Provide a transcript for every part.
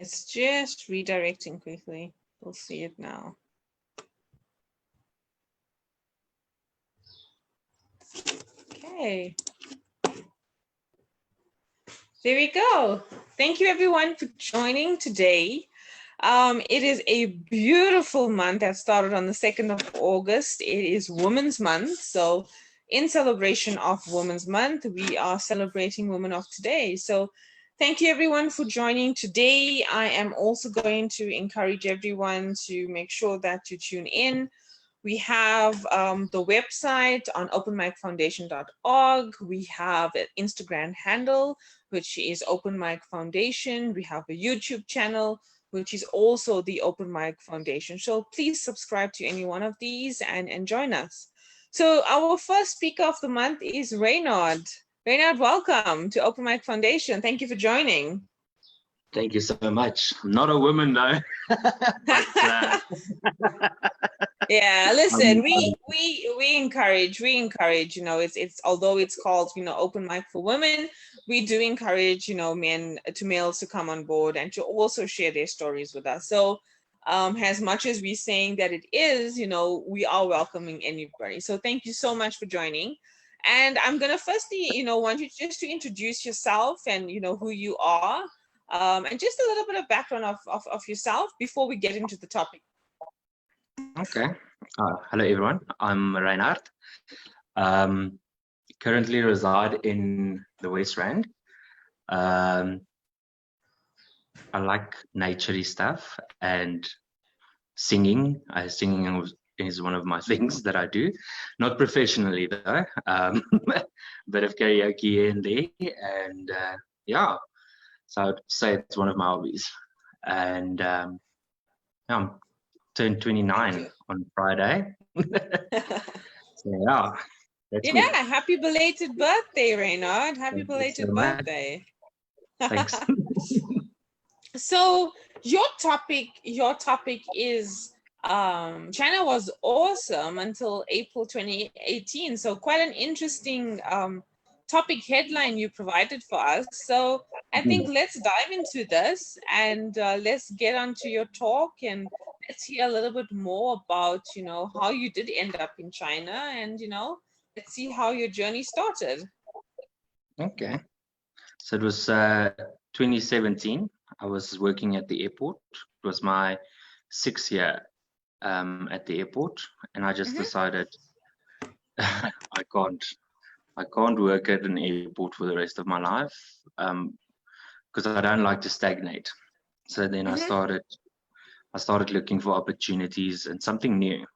It's just redirecting quickly. We'll see it now. Okay. There we go. Thank you everyone for joining today. It is a beautiful month that started on the 2nd of August. It is Women's Month. So in celebration of Women's Month, we are celebrating Women of Today. So thank you everyone for joining today. I am also going to encourage everyone to make sure that you tune in. We have the website on openmicfoundation.org. We have an Instagram handle, which is Open Mic Foundation. We have a YouTube channel, which is also the Open Mic Foundation. So please subscribe to any one of these and join us. So our first speaker of the month is Rynhard. Rynhard, welcome to Open Mic Foundation. Thank you for joining. Thank you so much. I'm not a woman though. But, yeah, listen, we encourage, you know, it's although it's called, you know, Open Mic for Women, we do encourage, you know, males to come on board and to also share their stories with us. So as much as we're saying that it is, you know, we are welcoming anybody. So thank you so much for joining. And I'm gonna firstly, you know, want you just to introduce yourself and, you know, who you are, and just a little bit of background of yourself before we get into the topic. Okay. Hello, everyone. I'm Rynhard. Currently reside in the West Rand. I like naturey stuff and singing. Singing is one of my things that I do. Not professionally, though. Bit of karaoke here and there. And yeah, so I'd say it's one of my hobbies. And yeah, I'm turned 29 on Friday. So yeah, that's me. Happy belated birthday, Rynhard. Happy belated birthday. Thanks. So your topic is China was awesome until April 2018. So quite an interesting topic headline you provided for us. So I think let's dive into this and let's get onto your talk and let's hear a little bit more about, you know, how you did end up in China and, you know, let's see how your journey started. Okay. So it was 2017. I was working at the airport. It was my 6th year at the airport, and I just decided I can't work at an airport for the rest of my life because I don't like to stagnate. So then I started looking for opportunities and something new.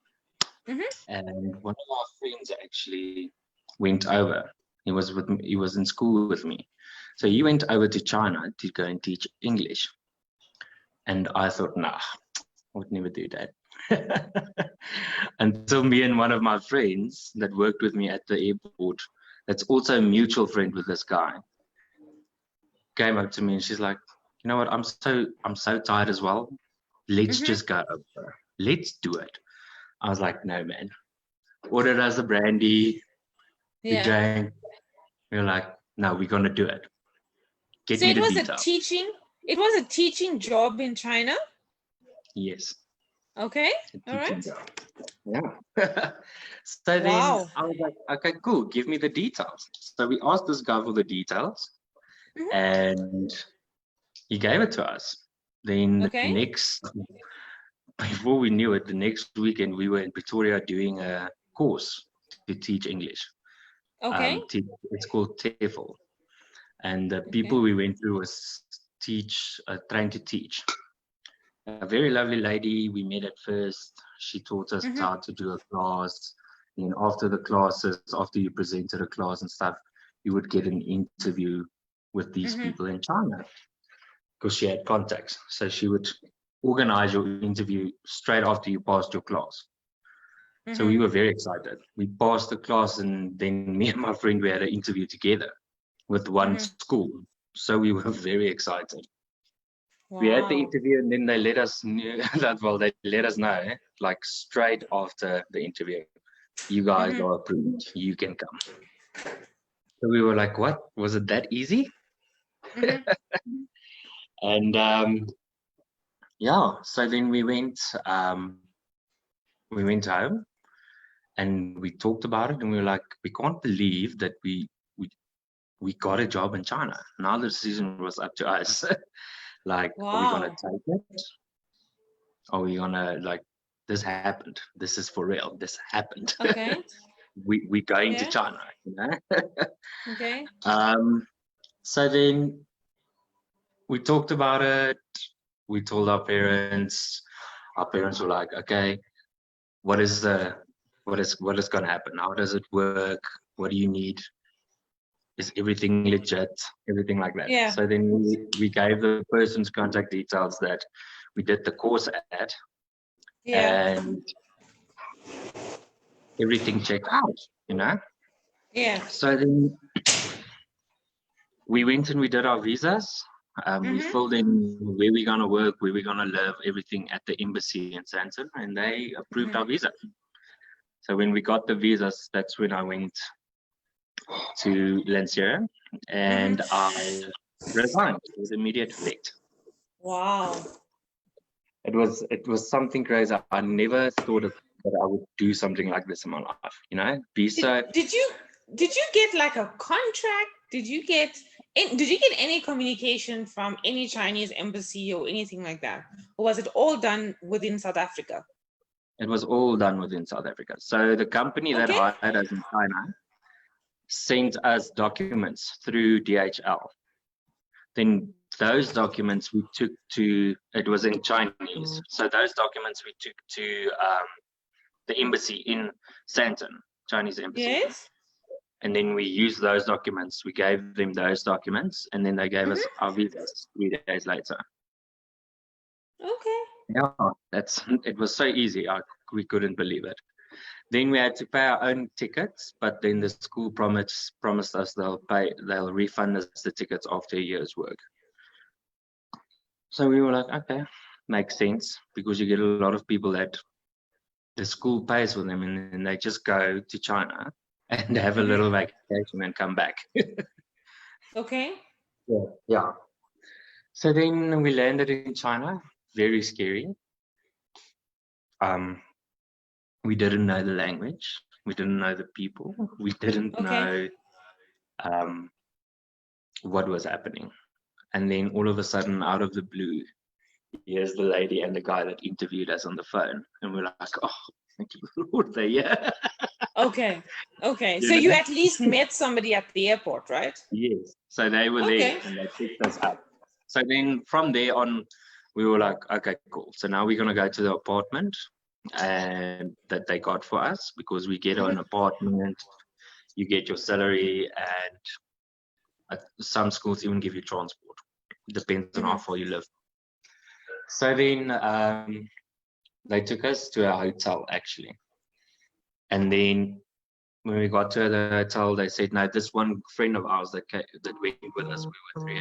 And one of our friends actually went over. He was in school with me. So he went over to China to go and teach English. And I thought, nah, I would never do that. Until me and one of my friends that worked with me at the airport, that's also a mutual friend with this guy, came up to me and she's like, you know what, I'm so tired as well. Let's just go over. Let's do it. I was like, no, man. Ordered us a brandy. We drank. We were like, no, we're gonna do it. So it was a teaching job in China? Yes. Okay. All right. Job. Yeah. So then I was like, okay, cool. Give me the details. So we asked this guy for the details and he gave it to us. Then before we knew it, the next weekend we were in Pretoria doing a course to teach English. Okay. It's called TEFL. And the people we went through was trying to teach. A very lovely lady we met at first. She taught us how to do a class. And after the classes, after you presented a class and stuff, you would get an interview with these people in China because she had contacts. So she would organize your interview straight after you passed your class. So we were very excited. We passed the class and then me and my friend, we had an interview together with one school. So we were very excited. Wow. We had the interview and then they let us know, like straight after the interview, you guys are approved, you can come. So we were like, what? Was it that easy? And yeah, so then we went home and we talked about it, and we were like, we can't believe that we got a job in China. Now the decision was up to us. Like, are we gonna Wow. take it? Are we gonna, like, this happened. This is for real. This happened. Okay. We going to Yeah. China, you know? Okay. So then we talked about it. We told our parents. Our parents were like, okay, what is gonna happen? How does it work? What do you need? Is everything legit? Everything like that. Yeah. So then we gave the person's contact details that we did the course at, Yeah. and everything checked out, you know? Yeah. So then we went and we did our visas. We Mm-hmm. filled in where we're gonna work, where we're gonna live, everything at the embassy in Sandton, and they approved our visa. So when we got the visas, that's when I went to Lancia, and I resigned with immediate effect. Wow. It was something crazy. I never thought that I would do something like this in my life. You know, be so. Did you get like a contract? Did you get any communication from any Chinese embassy or anything like that? Or was it all done within South Africa? It was all done within South Africa. So the company that Okay. hired us in China sent us documents through DHL. Then those documents we took to, it was in Chinese. So those documents we took to the embassy in Sandton, Chinese embassy. Yes. And then we used those documents. We gave them those documents, and then they gave us our visas 3 days later. Okay. Yeah, it was so easy. We couldn't believe it. Then we had to pay our own tickets, but then the school promised us they'll refund us the tickets after a year's work. So we were like, okay, makes sense, because you get a lot of people that the school pays for them, and then they just go to China and have a little vacation and come back. Okay. Yeah. So then we landed in China. Very scary. We didn't know the language. We didn't know the people. We didn't know what was happening. And then all of a sudden, out of the blue, here's the lady and the guy that interviewed us on the phone. And we're like, oh, thank you, Lord, they're here. Okay. Okay. So you at least met somebody at the airport, right? Yes. So they were there and they picked us up. So then from there on, we were like, okay, cool. So now we're going to go to the apartment and that they got for us, because we get an apartment, you get your salary, and some schools even give you transport. Depends on how far you live. So then they took us to a hotel, actually. And then when we got to the hotel, they said, no, this one friend of ours that went with us, we were three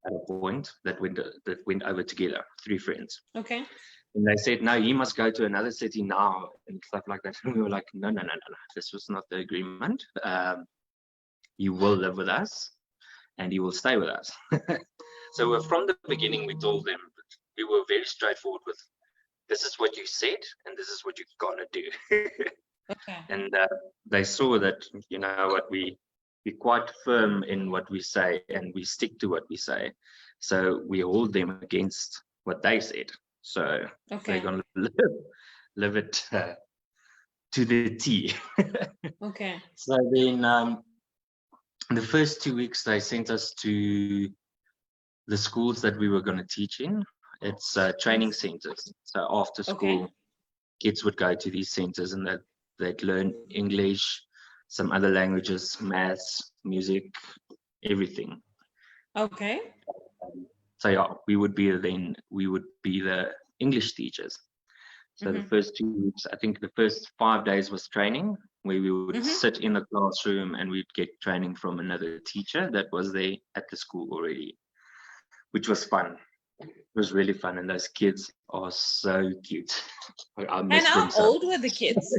at a point that went over together, 3 friends. Okay. And they said, no, he must go to another city now and stuff like that. And we were like, no. This was not the agreement. You will live with us and you will stay with us. So from the beginning, we told them, we were very straightforward with, this is what you said and this is what you're going to do. Okay. And they saw that, you know what, we're quite firm in what we say and we stick to what we say. So we hold them against what they said. So they're going to live it to the T. Okay. So then the first 2 weeks, they sent us to the schools that we were going to teach in. It's training centers. So after school, kids would go to these centers and they'd learn English, some other languages, maths, music, everything. Okay. So yeah, we would be the English teachers. So the first 2 weeks, I think the first 5 days was training, where we would sit in the classroom and we'd get training from another teacher that was there at the school already, which was fun. It was really fun, and those kids are so cute. I miss them so. How old were the kids?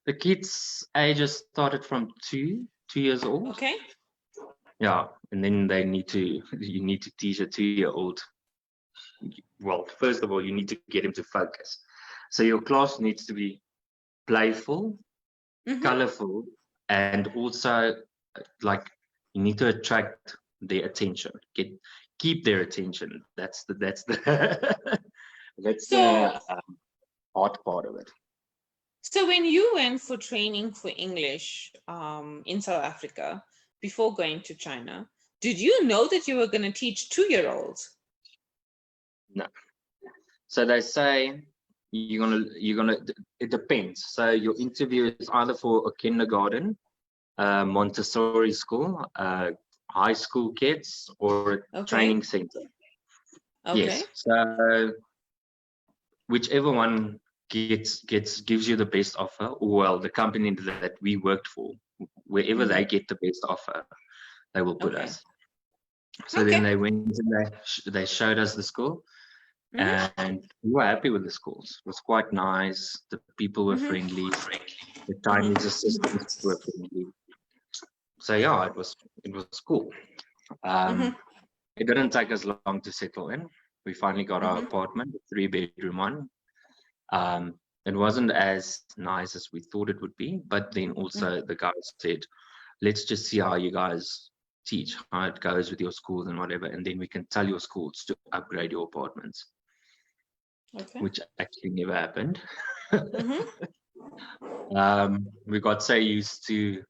The kids' ages started from 2 years old. Okay. Yeah, and then you need to teach a 2-year-old well, first of all, you need to get him to focus. So your class needs to be playful, colorful, and also like you need to attract their attention. Keep their attention. That's the that's So, the hard part of it. so when you went for training for English in South Africa before going to China, did you know that you were going to teach 2-year-olds? No. So they say you're gonna. It depends. So your interview is either for a kindergarten, Montessori school, high school kids, or a training center. Okay. Yes. So whichever one gives you the best offer, well, the company that we worked for, wherever they get the best offer, they will put us. So then they went and they showed us the school, and we were happy with the schools. It was quite nice. The people were friendly. The Chinese assistants were friendly. So yeah, it was cool. It didn't take us long to settle in. We finally got our apartment, a 3-bedroom one. It wasn't as nice as we thought it would be, but then also the guys said, let's just see how you guys teach, how it goes with your schools and whatever, and then we can tell your schools to upgrade your apartments. Which actually never happened. We got so used to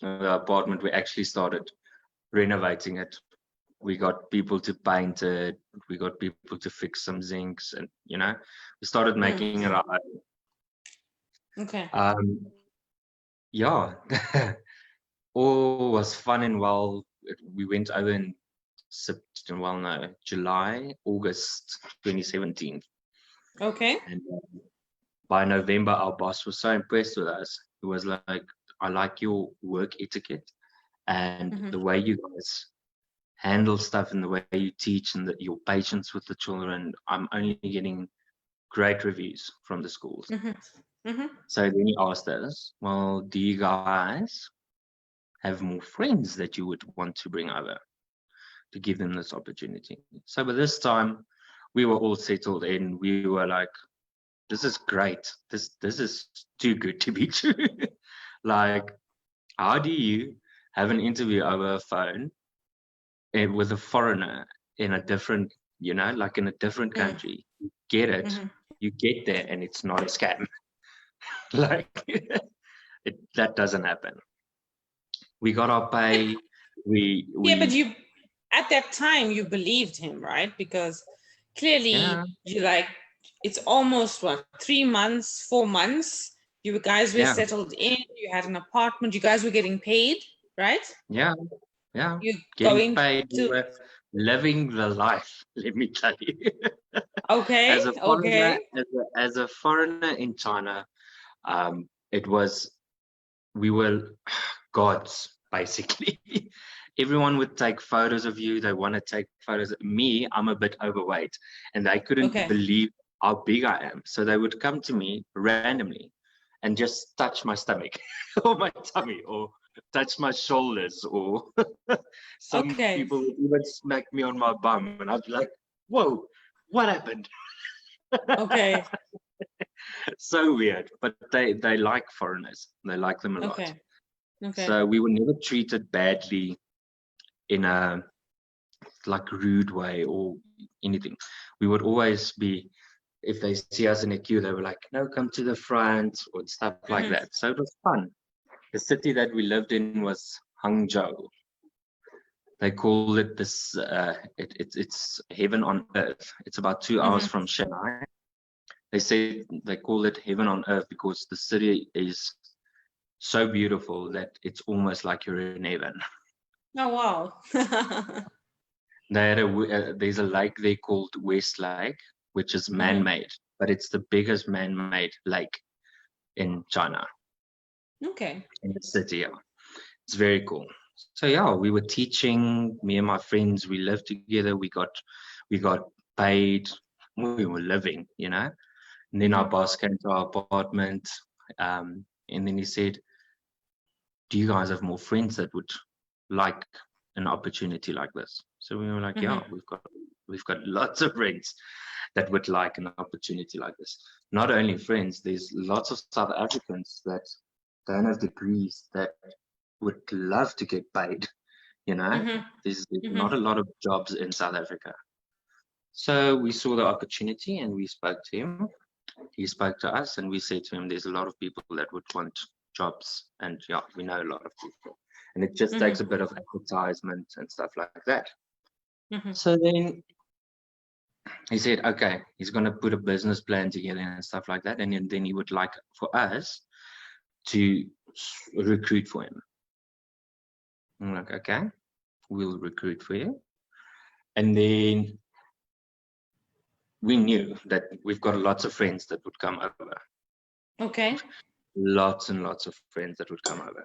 the apartment, we actually started renovating it. We got people to paint it. We got people to fix some zincs, and we started making it our own. Yeah, all was fun and well. We went over in July, August 2017. And by November, our boss was so impressed with us. He was like, I like your work etiquette and the way you guys handle stuff and the way you teach and your patience with the children. I'm only getting great reviews from the schools. So then he asked us, well, do you guys have more friends that you would want to bring over to give them this opportunity? So by this time, we were all settled in. We were like, this is great. This is too good to be true. Like, how do you have an interview over a phone with a foreigner in a different, like in a different country? You get it. You get there and it's not a scam. Like, that doesn't happen. We got our pay. Yeah, but you, at that time, you believed him, right? Because clearly you like, it's almost 3 months, 4 months. You guys were settled in. You had an apartment. You guys were getting paid, right? Yeah. You getting paid. We were living the life. Let me tell you. As a foreigner, as a foreigner in China, we were gods basically. Everyone would take photos of you. They want to take photos of me. I'm a bit overweight, and they couldn't believe how big I am. So they would come to me randomly and just touch my stomach or my tummy or touch my shoulders, or some people would even smack me on my bum, and I'd be like, whoa, what happened? So weird, but they like foreigners. They like them a lot. So we were never treated badly in a like rude way or anything. We would always be, if they see us in a queue, they were like, no, come to the front or stuff like that. So it was fun. The city that we lived in was Hangzhou. They call it this, it's heaven on earth. It's about 2 hours from Shanghai. They say they call it heaven on earth because the city is so beautiful that it's almost like you're in heaven. Oh, wow. There's a lake they called West Lake, which is man-made, but it's the biggest man-made lake in China. In the city, yeah. It's very cool. So yeah, we were teaching, me and my friends, we lived together, we got paid, we were living, And then our boss came to our apartment, and then he said, do you guys have more friends that would like an opportunity like this? So we were like, yeah, we've got we've got lots of friends that would like an opportunity like this. Not only friends, there's lots of South Africans that don't have degrees that would love to get paid. There's not a lot of jobs in South Africa. So we saw the opportunity and we spoke to him. He spoke to us and we said to him, there's a lot of people that would want jobs, and yeah, we know a lot of people, and it just takes a bit of advertisement and stuff like that. So then he said, okay, he's going to put a business plan together and stuff like that, and then he would like for us to recruit for him. I'm like, okay, we'll recruit for you. And then we knew that we've got lots of friends that would come over. Okay. Lots and lots of friends that would come over.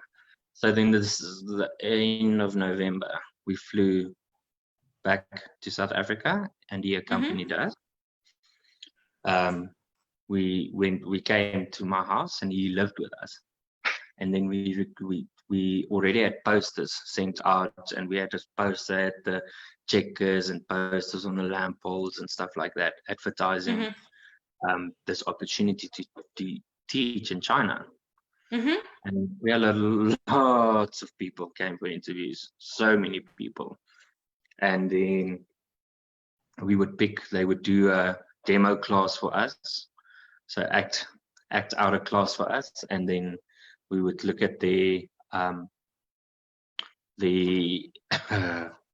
So then this is the end of November. We flew back to South Africa and he accompanied us. We came to my house and he lived with us. And then we already had posters sent out, and we had to post at the checkers and posters on the lamp poles and stuff like that, advertising this opportunity to teach in China. And we had lots of people came for interviews, so many people. And then they would do a demo class for us, so act out a class for us, and then we would look at the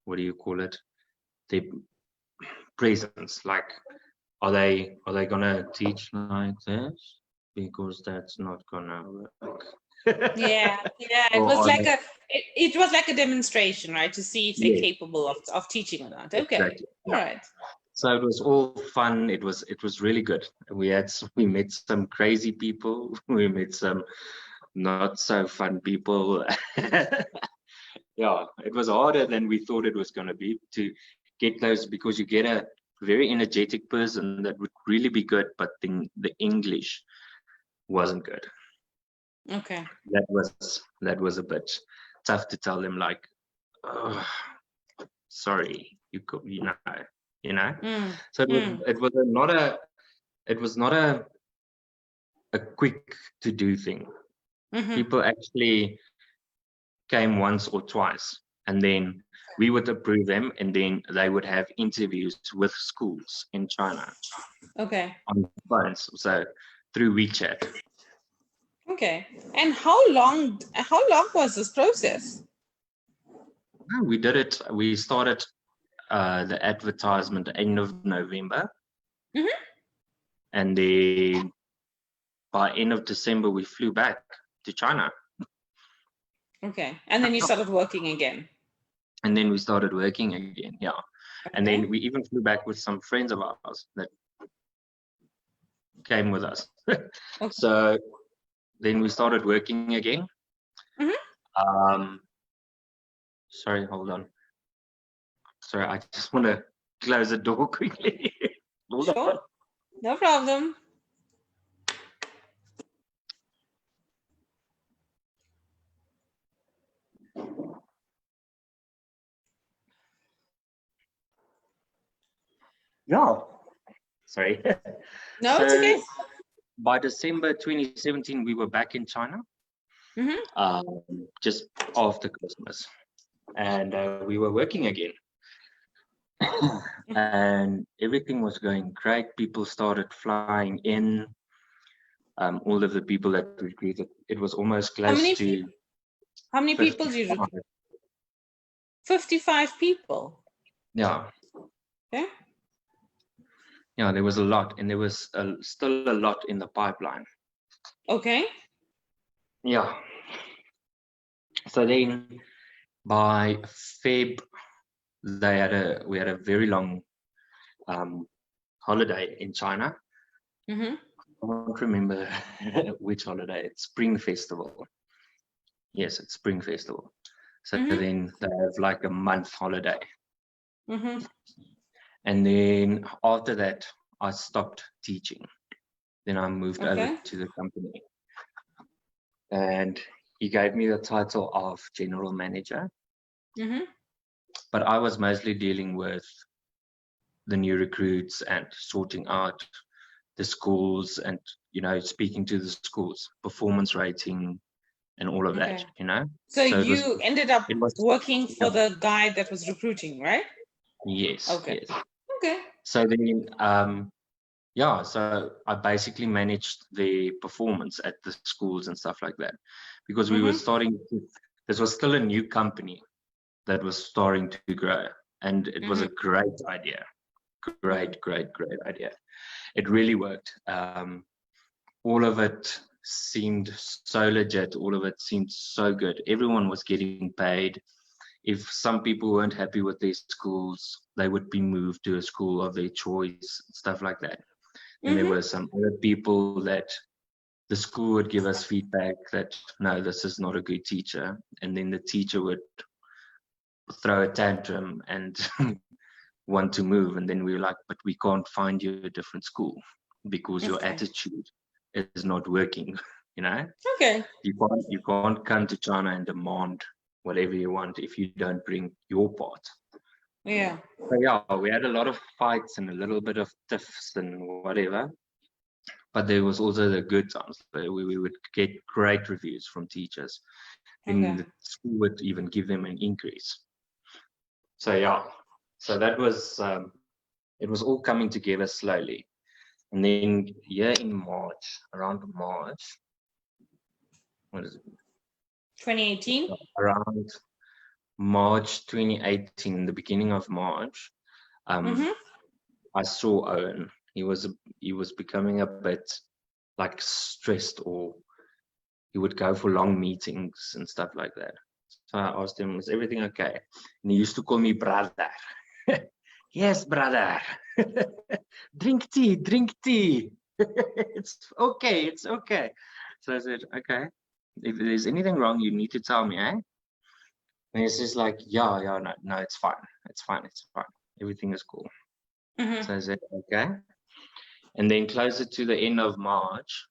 what do you call it, the presence, like are they gonna teach like this, because that's not gonna work. Yeah, it was like it was like a demonstration, right, to see if they're capable of teaching or not. Okay. Exactly. All right. So it was all fun. It was really good. We met some crazy people. We met some not so fun people. Yeah, it was harder than we thought it was going to be to get those, because you get a very energetic person that would really be good, but the English wasn't good. Okay. That was a bit tough to tell them, like, oh, sorry, you know. So it was not a quick to do thing. People actually came once or twice, and then we would approve them, and then they would have interviews with schools in China. Okay. On phones, so through WeChat. Okay. And how long was this process? We started the advertisement end of November. And then by end of December, we flew back to China. Okay. And then you started working again. And then we started working again, yeah. Okay. And then we even flew back with some friends of ours that came with us. Okay. So then we started working again. Sorry, hold on. Sorry, I just want to close the door quickly. Sure. No problem. No. Sorry. No, it's okay. By December 2017, we were back in China. Just after Christmas. And we were working again. And everything was going great. People started flying in. All of the people that we greeted, it was almost close to. How many people did you recruit? 55 people. Yeah. Okay. Yeah, there was a lot, and there was still a lot in the pipeline. Okay. Yeah. So then by Feb, we had a very long holiday in China. I don't remember which holiday. It's Spring Festival. Yes, it's Spring Festival. So then they have like a month holiday. And then after that, I stopped teaching. Then I moved over to the company. And he gave me the title of general manager. But I was mostly dealing with the new recruits and sorting out the schools and, speaking to the schools, performance rating and all of that, So it you ended up it was working for yeah, the guy that was recruiting, right? yes, Okay. yes. Okay. So then so I basically managed the performance at the schools and stuff like that, because we were this was still a new company that was starting to grow, and it was a great idea. Great idea. It really worked. All of it seemed so legit. All of it seemed so good. Everyone was getting paid. If some people weren't happy with their schools, they would be moved to a school of their choice, stuff like that. And there were some other people that the school would give us feedback that, no, this is not a good teacher. And then the teacher would throw a tantrum and want to move. And then we were like, but we can't find you a different school because your attitude is not working, Okay. You can't come to China and demand whatever you want if you don't bring your part. Yeah. So yeah, we had a lot of fights and a little bit of tiffs and whatever. But there was also the good times where we would get great reviews from teachers. And the school would even give them an increase. So yeah, so that was, it was all coming together slowly. And then in March, around March, what is it? 2018? Around March 2018, in the beginning of March, I saw Owen. He was becoming a bit like stressed, or he would go for long meetings and stuff like that. So I asked him, is everything okay? And he used to call me brother. Yes, brother. Drink tea. It's okay. So I said, okay. If there's anything wrong, you need to tell me, eh? And he's just like, yeah, no, it's fine. It's fine. Everything is cool. So I said, okay. And then closer to the end of March,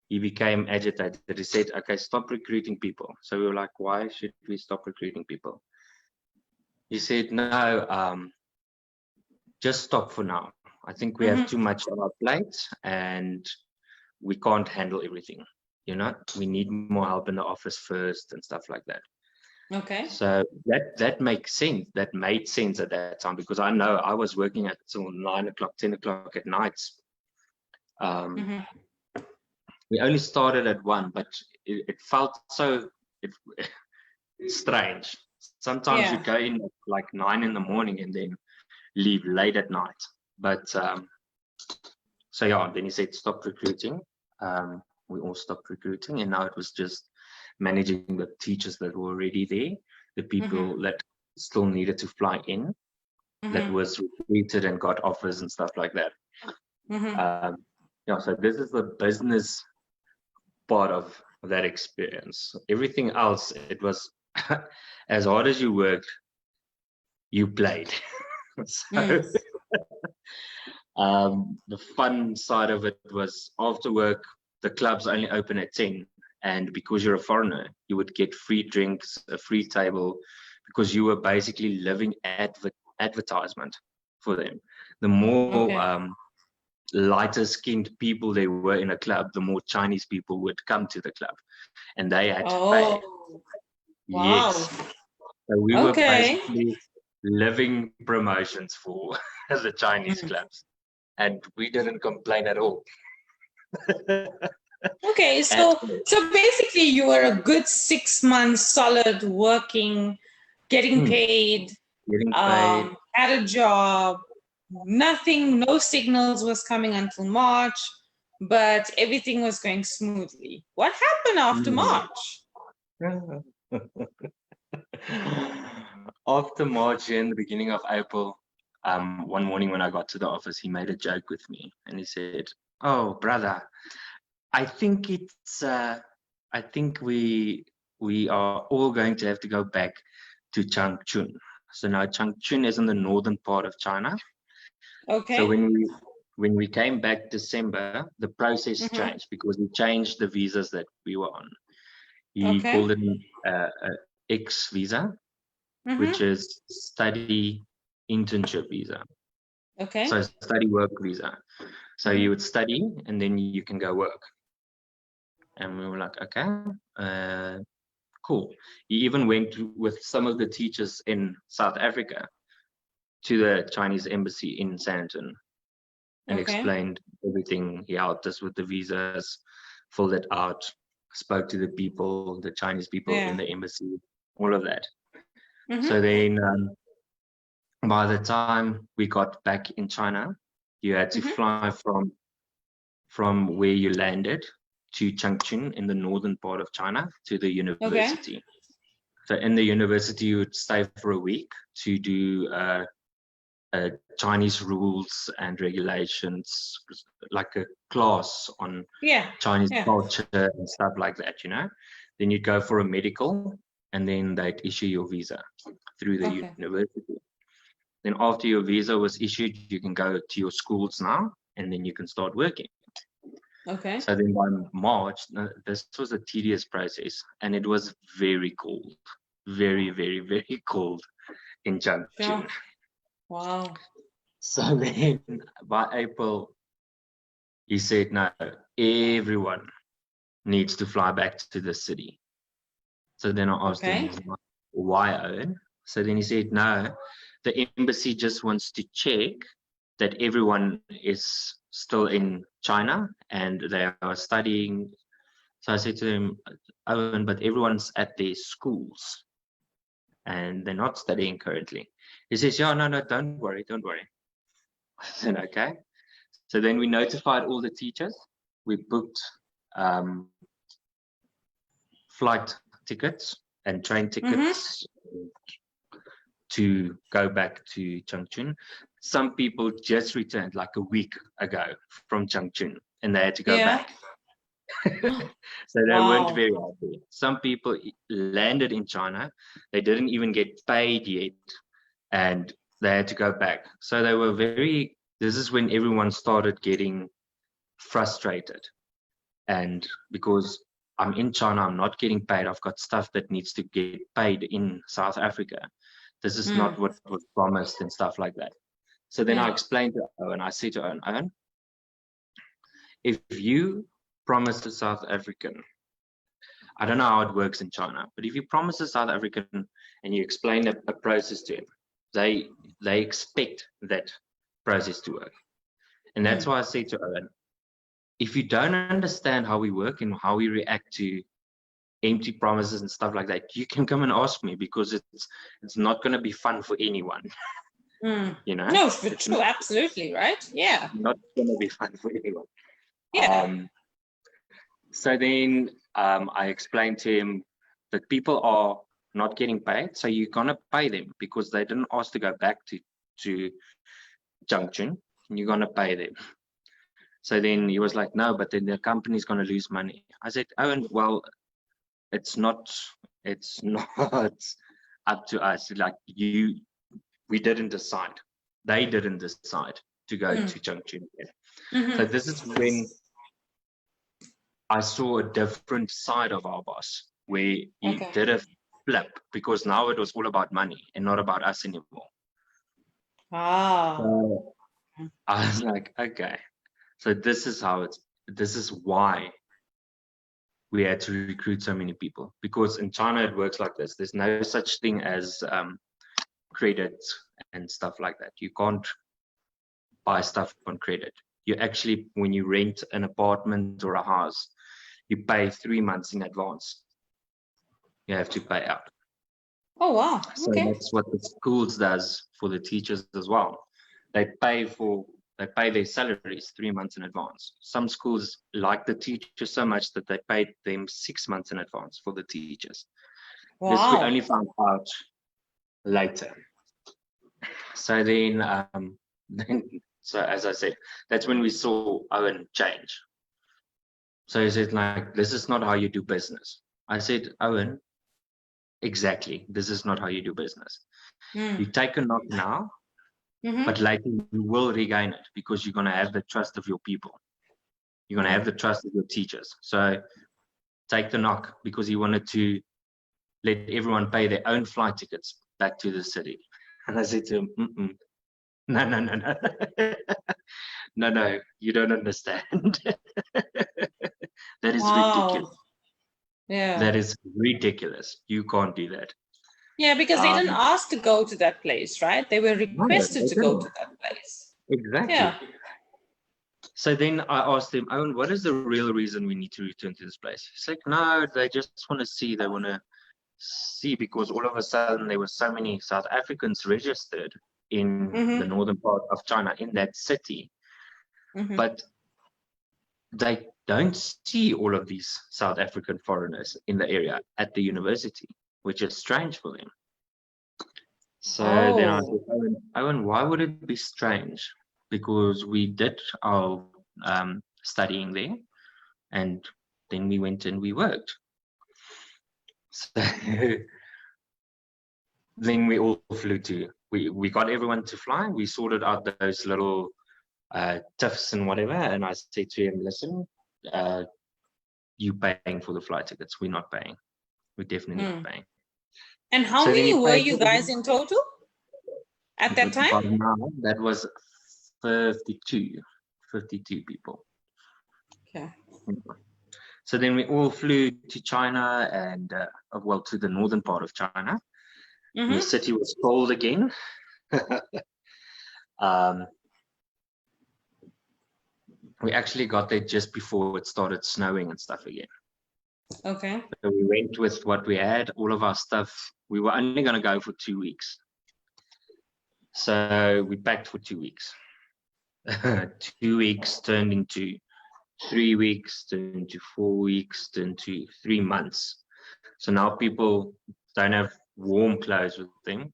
he became agitated. He said, okay, stop recruiting people. So we were like, why should we stop recruiting people? He said, no, just stop for now. I think we have too much on our plate and we can't handle everything. We need more help in the office first and stuff like that. Okay. So that makes sense. That made sense at that time, because I know I was working until 9 o'clock, 10 o'clock at night. We only started at 1, but it felt so strange. Sometimes you go in at like 9 in the morning and then leave late at night. But so yeah, then he said, stop recruiting. We all stopped recruiting, and now it was just managing the teachers that were already there, the people that still needed to fly in, that was recruited and got offers and stuff like that. So this is the business part of that experience. Everything else, it was as hard as you worked, you played. So the fun side of it was, after work, the clubs only open at 10, and because you're a foreigner, you would get free drinks, a free table, because you were basically living advertisement for them. The more lighter skinned people there were in a club, the more Chinese people would come to the club, and they had to pay. Wow. Yes. So we were basically living promotions for the Chinese clubs, and we didn't complain at all. Okay, so basically you were a good 6 months solid working, getting paid, had a job, no signals was coming until March, but everything was going smoothly. What happened after March? After March, in the beginning of April, one morning when I got to the office, he made a joke with me, and he said, "Oh, brother, I think we are all going to have to go back to Changchun." So now Changchun is in the northern part of China. Okay. So when we came back December, the process changed, because we changed the visas that we were on. He called it an X visa, which is study internship visa. Okay. So study work visa. So you would study and then you can go work. And we were like, okay, cool. He even went with some of the teachers in South Africa to the Chinese embassy in San Antonio and Okay. explained everything. He helped us with the visas, filled it out, spoke to the people, the Chinese people in the embassy, all of that. So then by the time we got back in China, you had to fly from where you landed to Changchun in the northern part of China to the university. Okay. So in the university, you would stay for a week to do Chinese rules and regulations, like a class on Chinese culture and stuff like that, you know. Then you'd go for a medical, and then they'd issue your visa through the university. Then after your visa was issued, you can go to your schools now, and then you can start working. Okay. So then by March, this was a tedious process, and it was very cold, very, very, very cold in Changchun. Sure. Wow. So then by April, he said, no, everyone needs to fly back to the city. So then I asked him, why, Owen? So then he said, no, the embassy just wants to check that everyone is still in China and they are studying. So I said to him, Owen, but everyone's at their schools and they're not studying currently. He says, yeah, no, don't worry. I said, okay. So then we notified all the teachers. We booked flight tickets and train tickets to go back to Changchun. Some people just returned like a week ago from Changchun and they had to go back. So they weren't very happy. Some people landed in China. They didn't even get paid yet and they had to go back. So they were this is when everyone started getting frustrated. And because I'm in China, I'm not getting paid. I've got stuff that needs to get paid in South Africa. This is not what was promised and stuff like that. So then I explained to Owen, I said to Owen, if you promise a South African, I don't know how it works in China, but if you promise a South African and you explain a process to him, they expect that process to work. And that's why I say to Owen, if you don't understand how we work and how we react to empty promises and stuff like that, you can come and ask me because it's not going to be fun for anyone. You know? No, for true, absolutely, right? Yeah. Not going to be fun for anyone. Yeah. So then I explained to him that people are not getting paid, so you're going to pay them because they didn't ask to go back to Changchun, and you're going to pay them. So then he was like, no, but then the company's going to lose money. I said, Owen, well, it's not up to us. Like we didn't decide. They didn't decide to go to Changchun. So this is when I saw a different side of our boss, where he did a flip because now it was all about money and not about us anymore. So I was like, okay. So this is why we had to recruit so many people, because in China it works like this. There's no such thing as credit and stuff like that. You can't buy stuff on credit. You actually, when you rent an apartment or a house, you pay 3 months in advance. You have to pay out. Oh, wow. So that's what the schools does for the teachers as well. They pay their salaries 3 months in advance. Some schools like the teachers so much that they paid them 6 months in advance for the teachers. Wow. This we only found out later. So then, so as I said, that's when we saw Owen change. So he said, like, this is not how you do business. I said, Owen, exactly, this is not how you do business. You take a knock now, but later you will regain it because you're going to have the trust of your people. You're going to have the trust of your teachers. So take the knock, because he wanted to let everyone pay their own flight tickets back to the city. And I said to him, no, no, no, no. No, no, you don't understand. That is ridiculous. Wow. Yeah. That is ridiculous. You can't do that. Yeah, because they didn't ask to go to that place, right? They were No, requested they to go didn't. to that place. Exactly. Yeah. So then I asked him, Owen, what is the real reason we need to return to this place? He's like, no, they just want to see. They want to see because all of a sudden there were so many South Africans registered in the northern part of China, in that city. But they don't see all of these South African foreigners in the area at the university, which is strange for them. So then I said, Owen, why would it be strange? Because we did our studying there, and then we went and we worked. So then we all flew to, we got everyone to fly. We sorted out those little tiffs and whatever. And I said to him, listen, you paying for the flight tickets. We're not paying. We're definitely not paying. And how many were you guys in total at that time? By now, that was 52 people. Okay. So then we all flew to China and, well, to the northern part of China. The city was cold again. We actually got there just before it started snowing and stuff again. Okay. So we went with what we had, all of our stuff. We were only going to go for 2 weeks. So we packed for 2 weeks. 2 weeks turned into 3 weeks, turned into 4 weeks, turned into 3 months. So now people don't have warm clothes with them.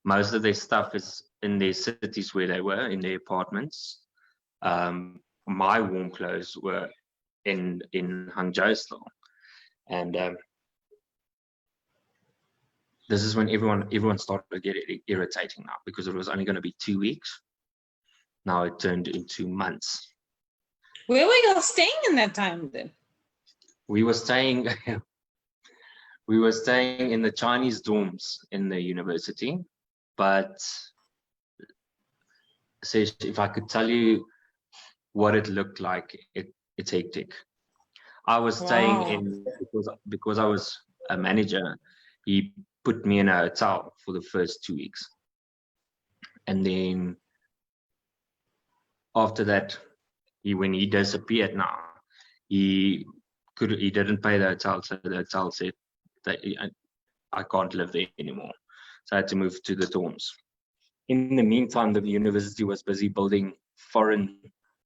Most of their stuff is in their cities where they were, in their apartments. My warm clothes were in Hangzhou still. And this is when everyone started to get irritating now, because it was only going to be 2 weeks. Now it turned into months. Where were you staying in that time then? We were staying in the Chinese dorms in the university, but if I could tell you what it looked like, it's hectic. I was staying in, because I was a manager, he put me in a hotel for the first 2 weeks. And then after that, when he disappeared now, he didn't pay the hotel, so the hotel said that I can't live there anymore. So I had to move to the dorms. In the meantime, the university was busy building foreign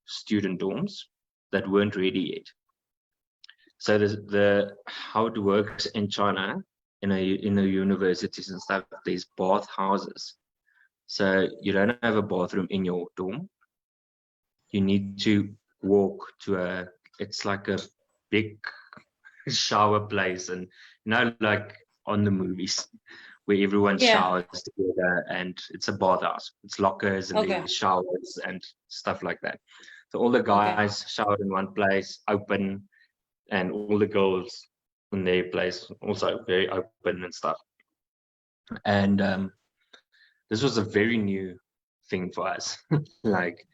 student dorms that weren't ready yet. So the how it works in China, in the universities and stuff, there's bath houses. So you don't have a bathroom in your dorm. You need to walk to it's like a big shower place, and like on the movies where everyone showers together, and it's a bathhouse. It's lockers and there's showers and stuff like that. So all the guys showered in one place, open, and all the girls in their place also very open and stuff. And this was a very new thing for us. Like,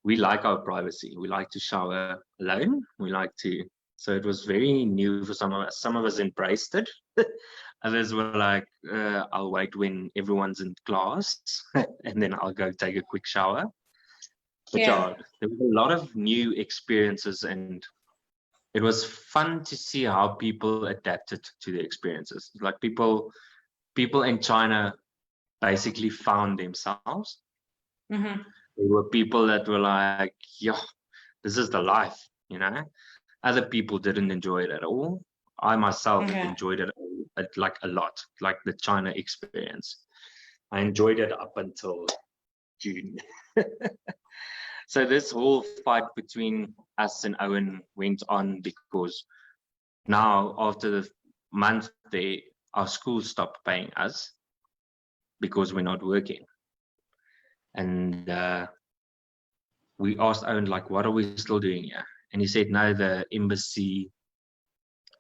we like our privacy. We like to shower alone. So it was very new for some of us. Some of us embraced it. Others were like, I'll wait when everyone's in class and then I'll go take a quick shower. But yeah, there was a lot of new experiences, and it was fun to see how people adapted to the experiences. Like people in China basically found themselves. There were people that were like, yeah, this is the life, Other people didn't enjoy it at all. I myself enjoyed it like a lot, like the China experience. I enjoyed it up until June. So this whole fight between us and Owen went on because now, after the month there, our school stopped paying us because we're not working. And we asked Owen, like, what are we still doing here? And he said, no, the embassy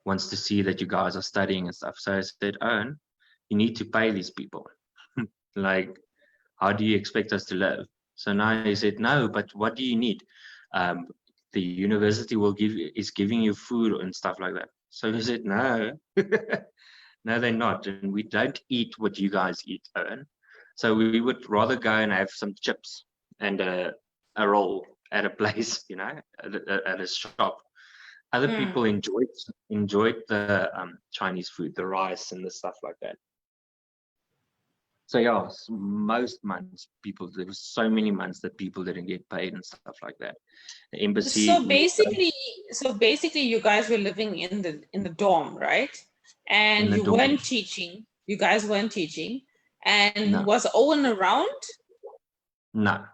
wants to see that you guys are studying and stuff. So I said, Owen, you need to pay these people. Like, how do you expect us to live? So now he said, no, but what do you need? The university is giving you food and stuff like that. So he said, no, no, they're not. And we don't eat what you guys eat, Owen. So we would rather go and have some chips and a roll at a place, at a shop. Other people enjoyed the Chinese food, the rice and the stuff like that. So yeah, most months there was so many months that people didn't get paid and stuff like that. The embassy. So basically, you guys were living in the dorm, right? And you weren't teaching. You guys weren't teaching. And No. Was Owen around? No,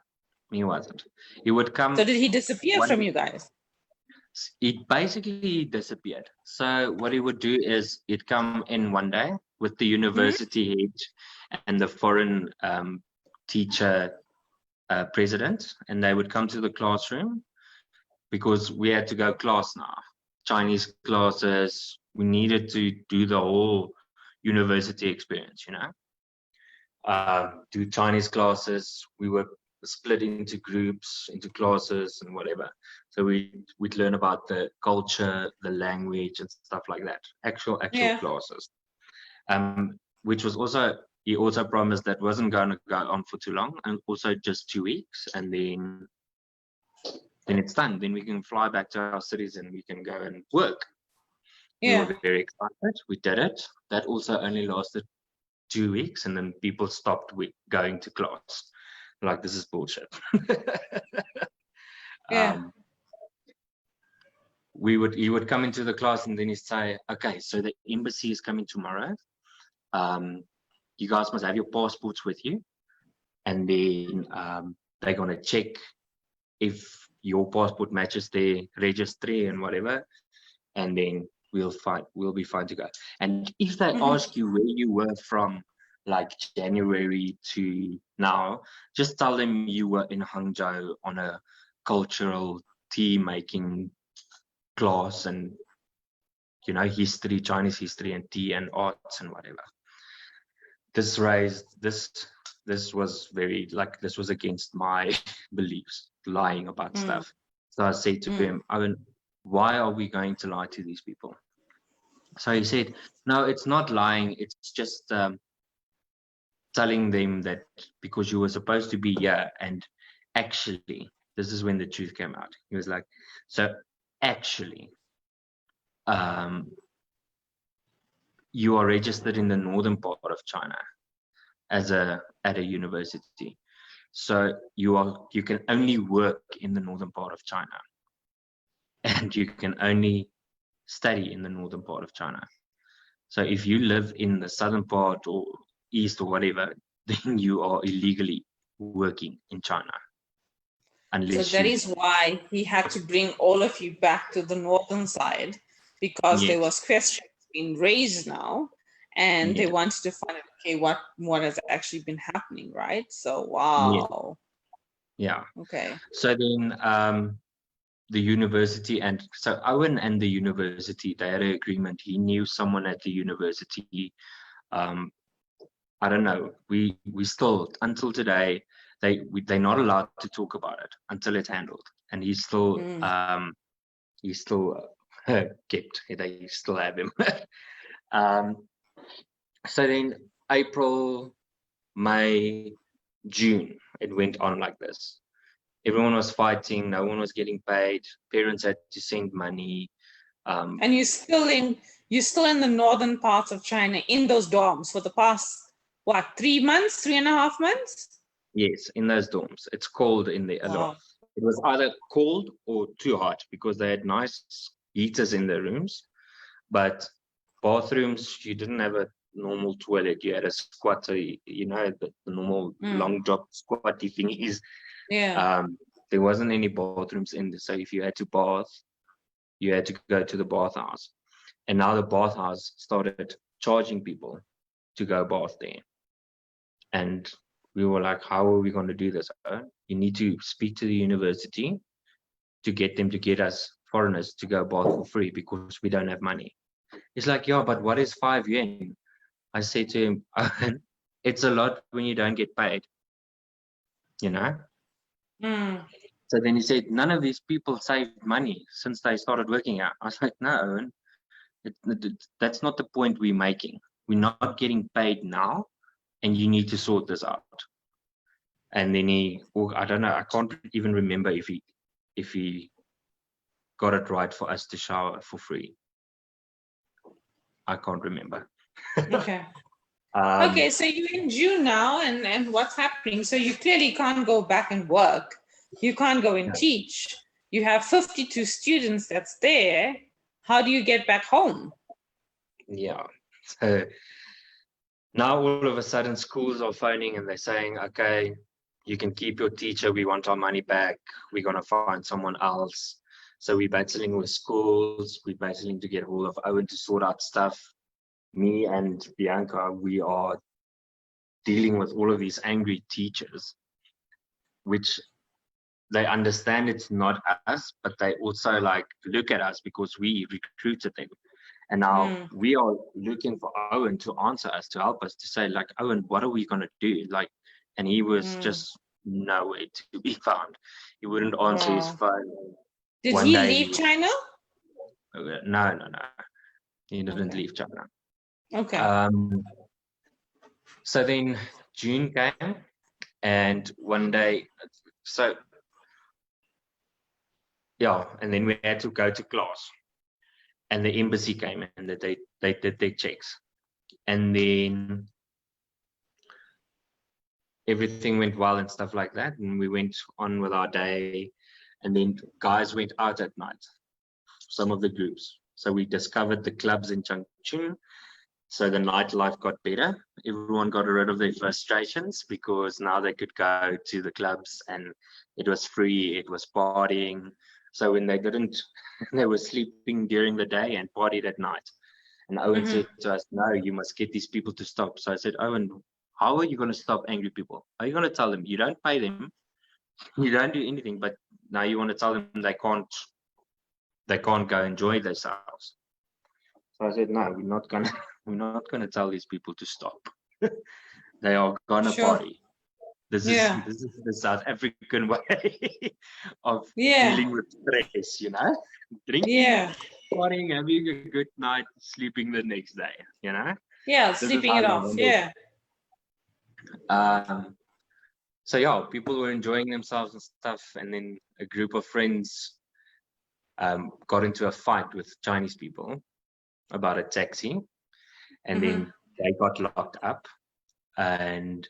he wasn't. He would come. So did he disappear from you guys? He basically disappeared. So what he would do is he'd come in one day with the university head and the foreign teacher president, and they would come to the classroom because we had to go class now. Chinese classes, we needed to do the whole university experience, do Chinese classes. We were split into groups, into classes and whatever. So we'd learn about the culture, the language and stuff like that. Actual classes. Which was also, he also promised that wasn't going to go on for too long, and also just 2 weeks, and then it's done. Then we can fly back to our cities and we can go and work. Yeah. We were very excited. We did it. That also only lasted 2 weeks, and then people stopped going to class. Like, this is bullshit. Yeah. He would come into the class and then he'd say, okay, so the embassy is coming tomorrow. You guys must have your passports with you, and then they're gonna check if your passport matches their registry and whatever, and then we'll be fine to go. And if they ask you where you were from, like January to now, just tell them you were in Hangzhou on a cultural tea making class, and history, Chinese history and tea and arts and whatever. This was very, like, this was against my beliefs, lying about stuff. So I said to him, Owen, why are we going to lie to these people? So he said, no, it's not lying. It's just telling them that because you were supposed to be here, and actually, this is when the truth came out. He was like, so actually, you are registered in the northern part of China at a university. So you can only work in the northern part of China, and you can only study in the northern part of China. So if you live in the southern part or east or whatever, then you are illegally working in China. So that is why he had to bring all of you back to the northern side, because there was questions being raised now, and they wanted to find out, okay, what has actually been happening, right? So wow. Yeah. Okay. So then the university, and so Owen and the university, they had an agreement. He knew someone at the university. I don't know. We still, until today, they're not allowed to talk about it until it's handled. And he's still kept. They still have him. So then April, May, June, it went on like this. Everyone was fighting. No one was getting paid. Parents had to send money. And you're still in the northern parts of China in those dorms for the past, 3.5 months? Yes, in those dorms. It's cold in there a lot. It was either cold or too hot because they had nice heaters in their rooms, but bathrooms, you didn't have a normal toilet. You had a squatter, the normal long drop squatty thingies. Yeah. There wasn't any bathrooms in there, so if you had to bath, you had to go to the bathhouse. And now the bathhouse started charging people to go bath there. And we were like, how are we going to do this? You need to speak to the university to get them to get us foreigners to go bath for free because we don't have money. He's like, yeah, but what is 5 yuan? I say to him, it's a lot when you don't get paid, you know. So then he said, none of these people saved money since they started working out. I was like, no, Owen, that's not the point we're making. We're not getting paid now, and you need to sort this out. And then I don't know, I can't even remember if he got it right for us to shower for free. I can't remember. Okay. Okay, so you're in June now, and what's happening? So you clearly can't go back and work. You can't go and teach. You have 52 students that's there. How do you get back home? Yeah. So now all of a sudden schools are phoning and they're saying, okay, you can keep your teacher. We want our money back. We're going to find someone else. So we're battling with schools. We're battling to get hold of Owen to sort out stuff. Me and Bianca, we are dealing with all of these angry teachers, which they understand it's not us, but they also like look at us because we recruited them. And now we are looking for Owen to answer us, to help us, to say like, Owen, what are we going to do? Like, and he was just nowhere to be found. He wouldn't answer his phone. Did he leave China? No. He didn't leave China. Okay. So then June came, and one day, so yeah, and then we had to go to class, and the embassy came and they did their checks, and then everything went well and stuff like that, and we went on with our day, and then guys went out at night, some of the groups. So we discovered the clubs in Changchun. So the nightlife got better. Everyone got rid of their frustrations because now they could go to the clubs and it was free, it was partying. So when they were sleeping during the day and partied at night. And Owen said to us, no, you must get these people to stop. So I said, Owen, how are you going to stop angry people? Are you going to tell them you don't pay them, you don't do anything, but now you want to tell them they can't go enjoy themselves? So I said, no, we're not gonna tell these people to stop. They are gonna party. This is the South African way of dealing with stress, you know? Drinking, partying, having a good night, sleeping the next day, you know? Yeah, sleeping it off. Yeah. So yeah, people were enjoying themselves and stuff, and then a group of friends got into a fight with Chinese people about a taxi, and then they got locked up, and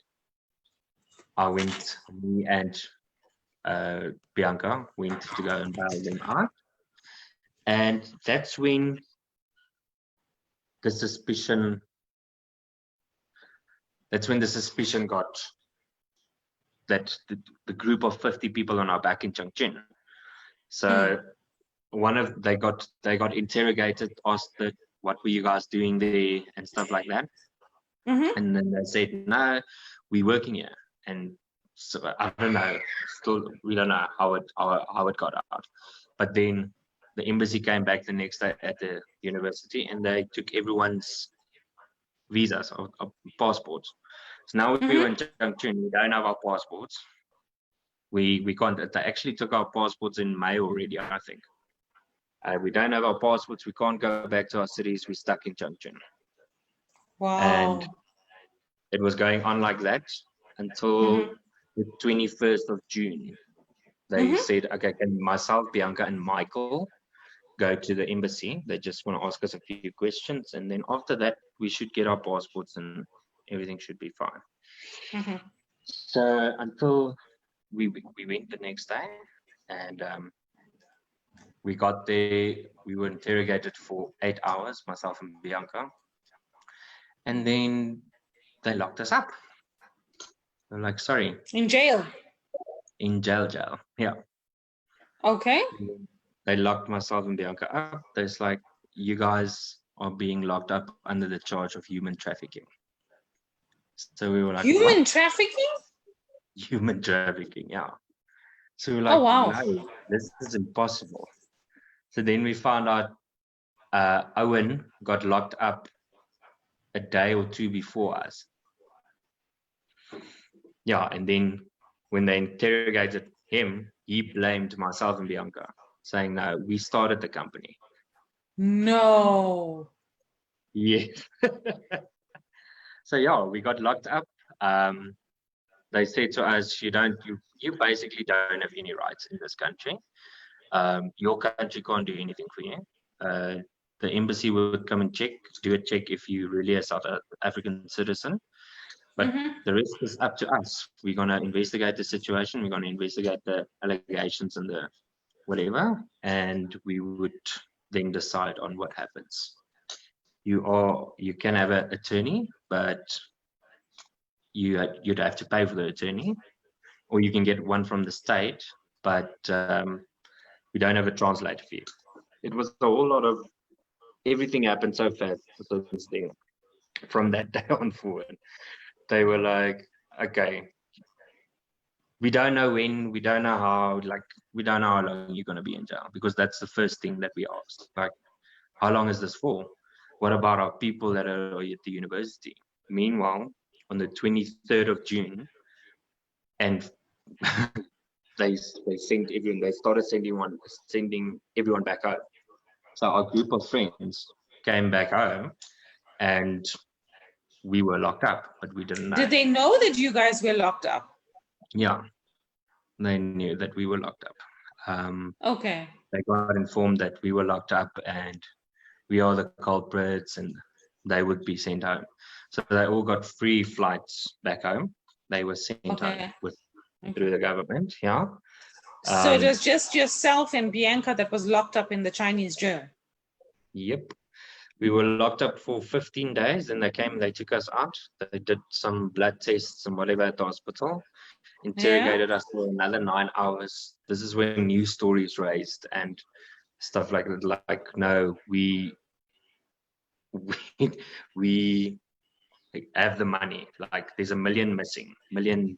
me and Bianca went to go and bail them out, and that's when the suspicion got that the group of 50 people are now back in Changchun. So they got interrogated, asked what were you guys doing there and stuff like that. And then they said, no, we're working here. And so I don't know, still we don't know how it got out. But then the embassy came back the next day at the university and they took everyone's visas or passports. So now we were in Changchun, we don't have our passports. We can't. They actually took our passports in May already, I think. We don't have our passports. We can't go back to our cities. We're stuck in Changchun. Wow. And it was going on like that until the 21st of June. They said, okay, can myself, Bianca, and Michael go to the embassy? They just want to ask us a few questions. And then after that, we should get our passports and everything should be fine. So until we went the next day, and we got there, we were interrogated for 8 hours, myself and Bianca. And then they locked us up. I'm like, sorry. In jail? In jail, yeah. Okay. They locked myself and Bianca up. There's like, you guys are being locked up under the charge of human trafficking. So we were like, human trafficking? Human trafficking, yeah. So we were like, oh, wow. No, this is impossible. So then we found out Owen got locked up a day or two before us. yeah, and then when they interrogated him, he blamed myself and Bianca, saying, no, we started the company. No. Yes. So yeah, we got locked up. They said to us, you basically don't have any rights in this country. Your country can't do anything for you. The embassy would come and do a check if you really a South African citizen. But the rest is up to us. We're going to investigate the situation. We're going to investigate the allegations and the whatever, and we would then decide on what happens. You can have an attorney, but you'd have to pay for the attorney, or you can get one from the state, but we don't have a translator for you. It was a whole lot of, everything happened so fast since then. From that day on forward, they were like, okay, we don't know when, we don't know how, like, we don't know how long you're going to be in jail, because that's the first thing that we asked. Like, how long is this for? What about our people that are at the university? Meanwhile, on the 23rd of June, and they sent everyone, they started sending everyone back home. So our group of friends came back home, and we were locked up, but we didn't know. Did they know that you guys were locked up? Yeah, they knew that we were locked up. Okay. They got informed that we were locked up and we are the culprits, and they would be sent home. So they all got free flights back home. They were sent home through the government. Yeah. So it was just yourself and Bianca that was locked up in the Chinese jail? Yep. We were locked up for 15 days, and they took us out. They did some blood tests and whatever at the hospital, interrogated us for another 9 hours. This is when new stories raised and stuff like that. Like, no, we have the money. Like, there's $1 million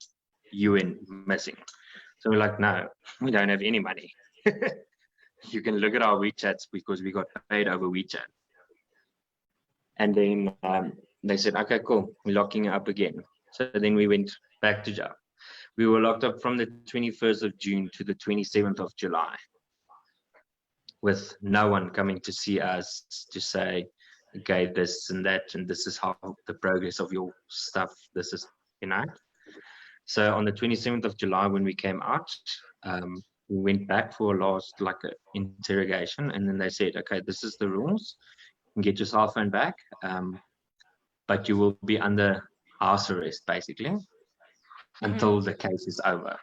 UN missing. So we're like, no, we don't have any money. You can look at our WeChats, because we got paid over WeChat. And then they said, okay, cool, we're locking you up again. So then we went back to jail. We were locked up from the 21st of June to the 27th of July, with no one coming to see us to say, okay, this and that, and this is how the progress of your stuff, this is, So on the 27th of July, when we came out, we went back for a last, like, a interrogation, and then they said, okay, this is the rules. You can get your cell phone back, but you will be under house arrest, basically, until the case is over.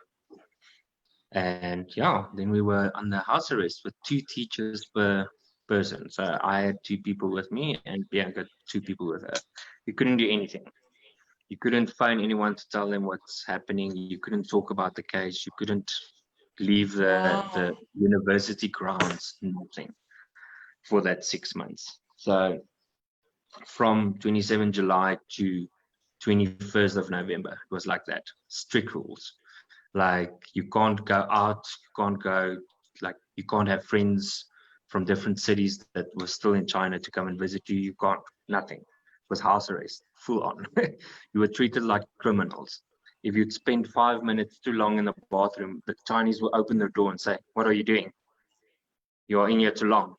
And yeah, then we were under house arrest with 2 teachers per person. So I had 2 people with me, and Bianca 2 people with her. You couldn't do anything. You couldn't phone anyone to tell them what's happening. You couldn't talk about the case. You couldn't leave the university grounds, nothing, for that 6 months. So from 27 July to 21st of November, it was like that. Strict rules. Like, you can't go out, you can't have friends from different cities that were still in China to come and visit you. You can't, nothing. It was house arrest, full on. You were treated like criminals. If you'd spend 5 minutes too long in the bathroom, the Chinese will open the door and say, what are you doing? You are in here too long,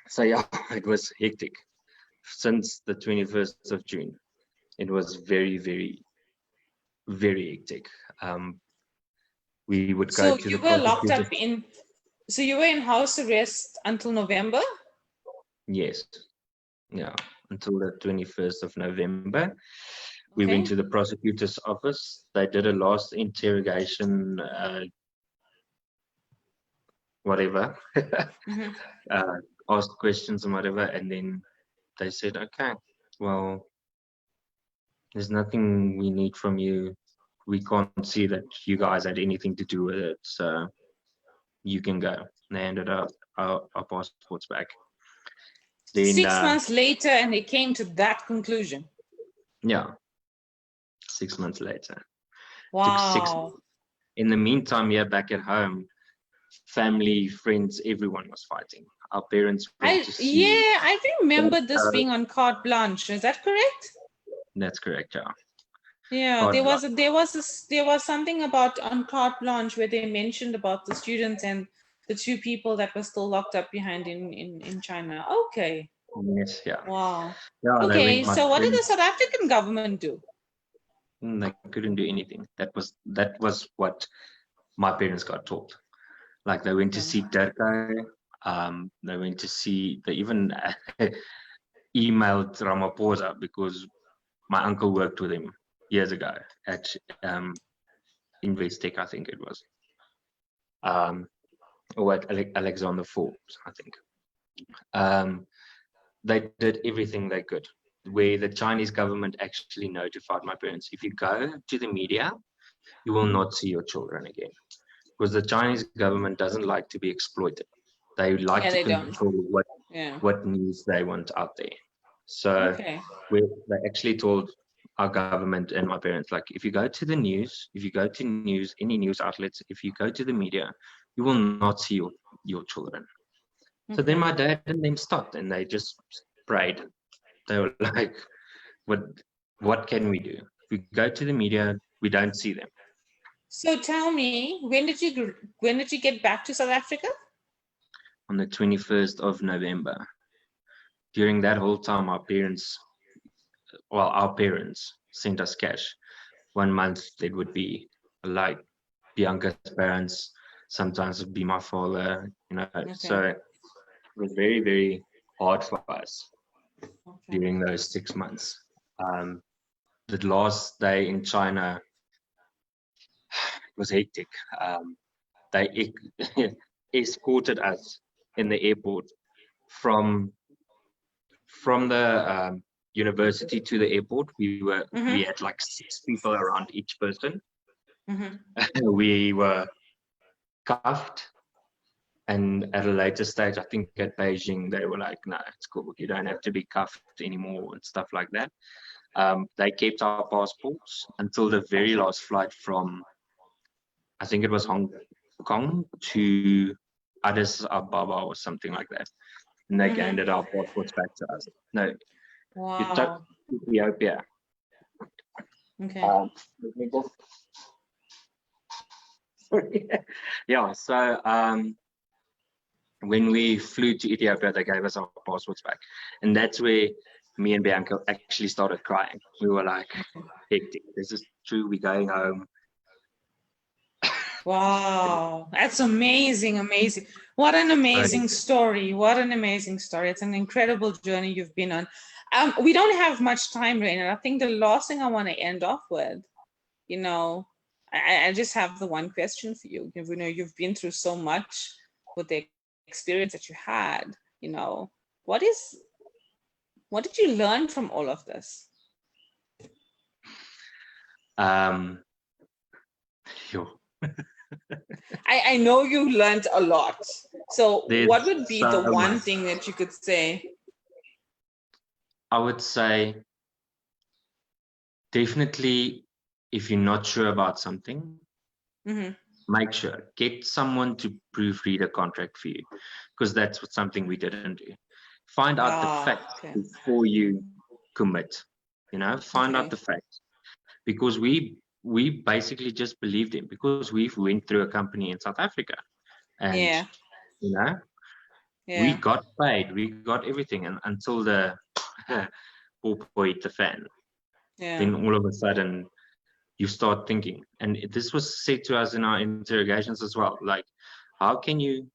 So yeah, it was hectic. Since the 21st of June, it was very, very, very hectic. We would go to the locked up in, so you were in house arrest until November? Yes. Yeah, until the 21st of November. We went to the prosecutor's office. They did a last interrogation, whatever, asked questions and whatever, and then they said, okay, well, there's nothing we need from you. We can't see that you guys had anything to do with it, so you can go. And they handed our passports back. Then, 6 months later, and they came to that conclusion. Yeah, 6 months later. Wow. In the meantime, back at home, family, friends, everyone was fighting. Our parents went to see. Yeah, I remember this being on carte blanche. Is that correct? That's correct. Yeah. Yeah, Carte there was something about on carte blanche where they mentioned about the students and the two people that were still locked up behind in China. Okay. Yes. Yeah. Wow. Yeah. They Okay, went. My so what did the friend, South African government do? they couldn't do anything. That was what my parents got told. Like they went to Okay. see Turco. They went to see. They even emailed Ramaphosa because my uncle worked with him years ago at Investec, I think it was, or at Alexander Forbes, I think. They did everything they could. Where the Chinese government actually notified my parents, if you go to the media, you will not see your children again. Because the Chinese government doesn't like to be exploited. They like Yeah, to they don't. control Yeah. what news they want out there. So Okay. they actually told our government and my parents, like, if you go to the news, if you go to news, any news outlets, if you go to the media, you will not see your children. So then Okay. my dad and them stopped and they just prayed. They were like, what what can we do? If we go to the media, we don't see them. So tell me, when did you get back to South Africa? On the 21st of November. During that whole time, our parents sent us cash. 1 month it would be like Bianca's parents, sometimes it'd be my father, Okay. so it was very, very hard for us Okay. during those 6 months. The last day in China was hectic. They escorted us in the airport from the university to the airport. We had like 6 people around each person. We were cuffed, and at a later stage, I think at Beijing, they were like, no, it's cool, you don't have to be cuffed anymore and stuff like that. They kept our passports until the very last flight from, I think it was Hong Kong to Addis Ababa or something like that, and they handed our passports back to us. No, you took Wow. Ethiopia. Okay. Let me just yeah, so when we flew to Ethiopia, they gave us our passports back. And that's where me and Bianca actually started crying. We were like, hectic, this is true, we're going home. Wow, that's amazing, amazing. What an amazing story. What an amazing story. It's an incredible journey you've been on. We don't have much time, Rynhard. I think the last thing I want to end off with, I just have the one question for you. You've been through so much with the experience that you had, what did you learn from all of this? I know you learned a lot. So what would be the one thing that you could say? I would say definitely, if you're not sure about something, make sure, get someone to proofread a contract for you, because that's something we didn't do. Find out the facts before you commit. Find out the facts, because we basically just believed him because we've went through a company in South Africa, and we got paid, we got everything, and until the poor hit the fan, then all of a sudden you start thinking, and this was said to us in our interrogations as well, like, how can you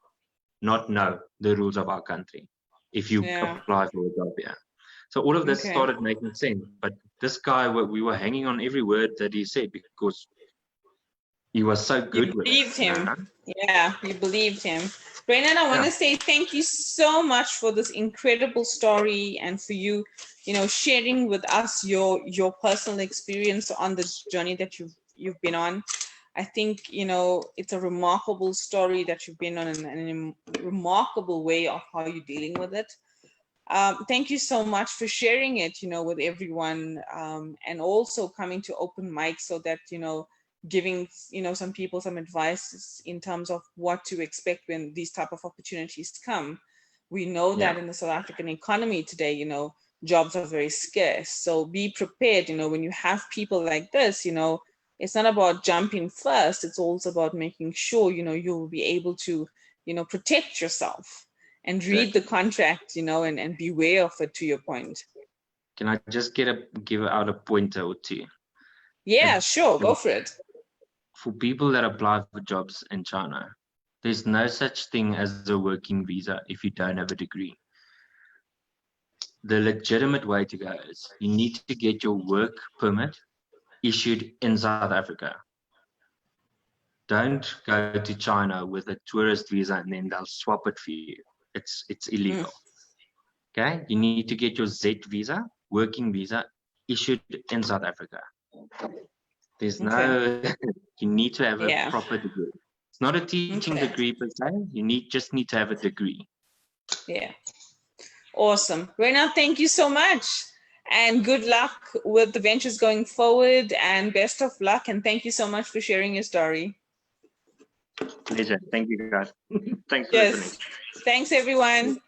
not know the rules of our country if you apply for a job here? So all of this started making sense. But this guy, we were hanging on every word that he said because he was so good with it. You believed him. Yeah, you believed him. Rynhard, I want to say thank you so much for this incredible story and for you, sharing with us your personal experience on this journey that you've been on. I think, it's a remarkable story that you've been on, and a remarkable way of how you're dealing with it. Thank you so much for sharing it, with everyone, and also coming to open mic so that, giving, some people some advice in terms of what to expect when these type of opportunities come. We know that in the South African economy today, jobs are very scarce. So be prepared, when you have people like this, it's not about jumping first. It's also about making sure, you'll be able to, protect yourself and read the contract, and beware of it, to your point. Can I just give out a pointer or two? Yeah, sure. Go for it. For people that apply for jobs in China, there's no such thing as a working visa if you don't have a degree. The legitimate way to go is you need to get your work permit issued in South Africa. Don't go to China with a tourist visa and then they'll swap it for you. It's illegal. Okay, you need to get your Z visa, working visa, issued in South Africa. There's no, you need to have a proper degree. It's not a teaching degree per se. You just need to have a degree. Yeah. Awesome. Rynhard, thank you so much. And good luck with the ventures going forward, and best of luck. And thank you so much for sharing your story. Pleasure. Thank you, guys. Thanks for listening. Thanks, everyone.